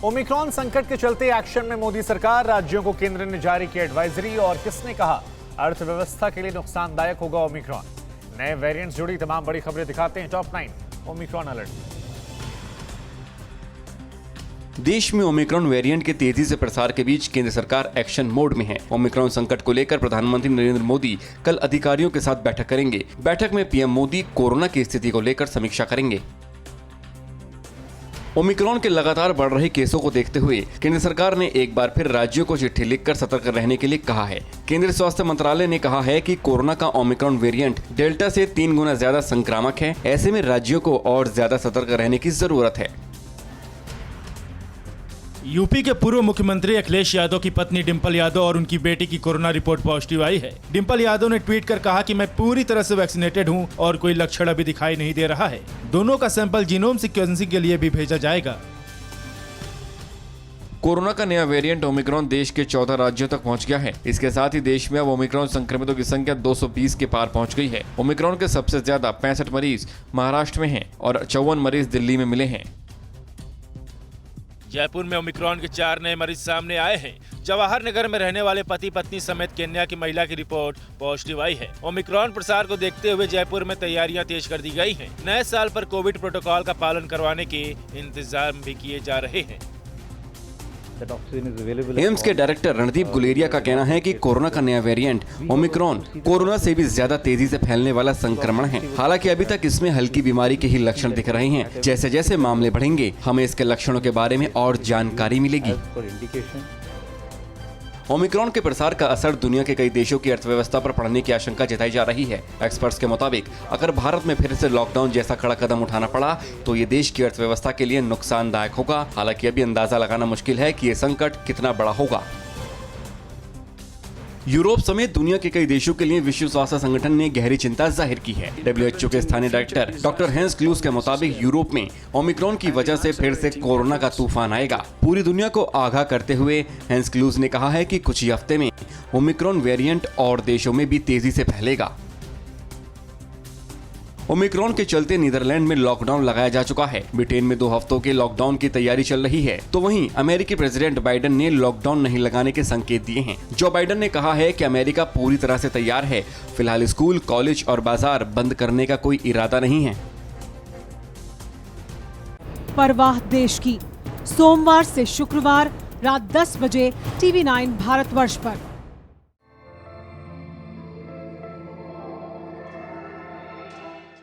Omicron संकट के चलते एक्शन में मोदी सरकार, राज्यों को केंद्र ने जारी की एडवाइजरी। और किसने कहा अर्थव्यवस्था के लिए नुकसानदायक होगा ओमिक्रॉन। नए वेरिएंट्स जुड़ी तमाम बड़ी खबरें दिखाते हैं टॉप 9 ओमिक्रॉन अलर्ट। देश में ओमिक्रॉन वेरिएंट के तेजी से प्रसार के बीच केंद्र सरकार एक्शन मोड में है। ओमिक्रॉन संकट को लेकर प्रधानमंत्री नरेंद्र मोदी कल अधिकारियों के साथ बैठक करेंगे। बैठक में पीएम मोदी कोरोना की स्थिति को लेकर समीक्षा करेंगे। ओमिक्रॉन के लगातार बढ़ रहे केसों को देखते हुए केंद्र सरकार ने एक बार फिर राज्यों को चिट्ठी लिखकर सतर्क रहने के लिए कहा है। केंद्रीय स्वास्थ्य मंत्रालय ने कहा है कि कोरोना का ओमिक्रॉन वेरिएंट डेल्टा से 3 गुना ज्यादा संक्रामक है। ऐसे में राज्यों को और ज्यादा सतर्क रहने की जरूरत है। यूपी के पूर्व मुख्यमंत्री अखिलेश यादव की पत्नी डिंपल यादव और उनकी बेटी की कोरोना रिपोर्ट पॉजिटिव आई है। डिंपल यादव ने ट्वीट कर कहा कि मैं पूरी तरह से वैक्सीनेटेड हूं और कोई लक्षण अभी दिखाई नहीं दे रहा है। दोनों का सैंपल जीनोम सीक्वेंसिंग के लिए भी भेजा जाएगा। कोरोना का नया वेरिएंट ओमिक्रॉन देश के 14 राज्यों तक पहुंच गया है। इसके साथ ही देश में अब ओमिक्रॉन संक्रमितों की संख्या 220 के पार पहुंच गई है। ओमिक्रॉन के सबसे ज्यादा 65 मरीज महाराष्ट्र में हैं और 54 मरीज दिल्ली में मिले हैं। जयपुर में ओमिक्रॉन के 4 नए मरीज सामने आए हैं। जवाहर नगर में रहने वाले पति पत्नी समेत केन्या की महिला की रिपोर्ट पॉजिटिव आई है। ओमिक्रॉन प्रसार को देखते हुए जयपुर में तैयारियां तेज कर दी गई हैं। नए साल पर कोविड प्रोटोकॉल का पालन करवाने के इंतजाम भी किए जा रहे हैं। एम्स के डायरेक्टर रणदीप गुलेरिया का कहना है कि कोरोना का नया वेरिएंट ओमिक्रॉन कोरोना से भी ज्यादा तेजी से फैलने वाला संक्रमण है। हालांकि अभी तक इसमें हल्की बीमारी के ही लक्षण दिख रहे हैं। जैसे जैसे मामले बढ़ेंगे हमें इसके लक्षणों के बारे में और जानकारी मिलेगी। ओमिक्रॉन के प्रसार का असर दुनिया के कई देशों की अर्थव्यवस्था पर पड़ने की आशंका जताई जा रही है। एक्सपर्ट्स के मुताबिक अगर भारत में फिर से लॉकडाउन जैसा कड़ा कदम उठाना पड़ा तो ये देश की अर्थव्यवस्था के लिए नुकसानदायक होगा। हालांकि अभी अंदाजा लगाना मुश्किल है कि ये संकट कितना बड़ा होगा। यूरोप समेत दुनिया के कई देशों के लिए विश्व स्वास्थ्य संगठन ने गहरी चिंता जाहिर की है। WHO के स्थानीय डायरेक्टर डॉक्टर हेंस क्लूस के मुताबिक यूरोप में ओमिक्रॉन की वजह से फिर से कोरोना का तूफान आएगा। पूरी दुनिया को आगाह करते हुए हेंस क्लूस ने कहा है कि कुछ ही हफ्ते में ओमिक्रॉन वेरिएंट और देशों में भी तेजी से फैलेगा। ओमिक्रॉन के चलते नीदरलैंड में लॉकडाउन लगाया जा चुका है। ब्रिटेन में 2 हफ्तों के लॉकडाउन की तैयारी चल रही है। तो वहीं अमेरिकी प्रेसिडेंट बाइडेन ने लॉकडाउन नहीं लगाने के संकेत दिए हैं। जो बाइडेन ने कहा है कि अमेरिका पूरी तरह से तैयार है। फिलहाल स्कूल, कॉलेज और बाजार बंद करने का कोई इरादा नहीं है। परवाह देश की, सोमवार से शुक्रवार रात 10 बजे TV9 भारतवर्ष पर।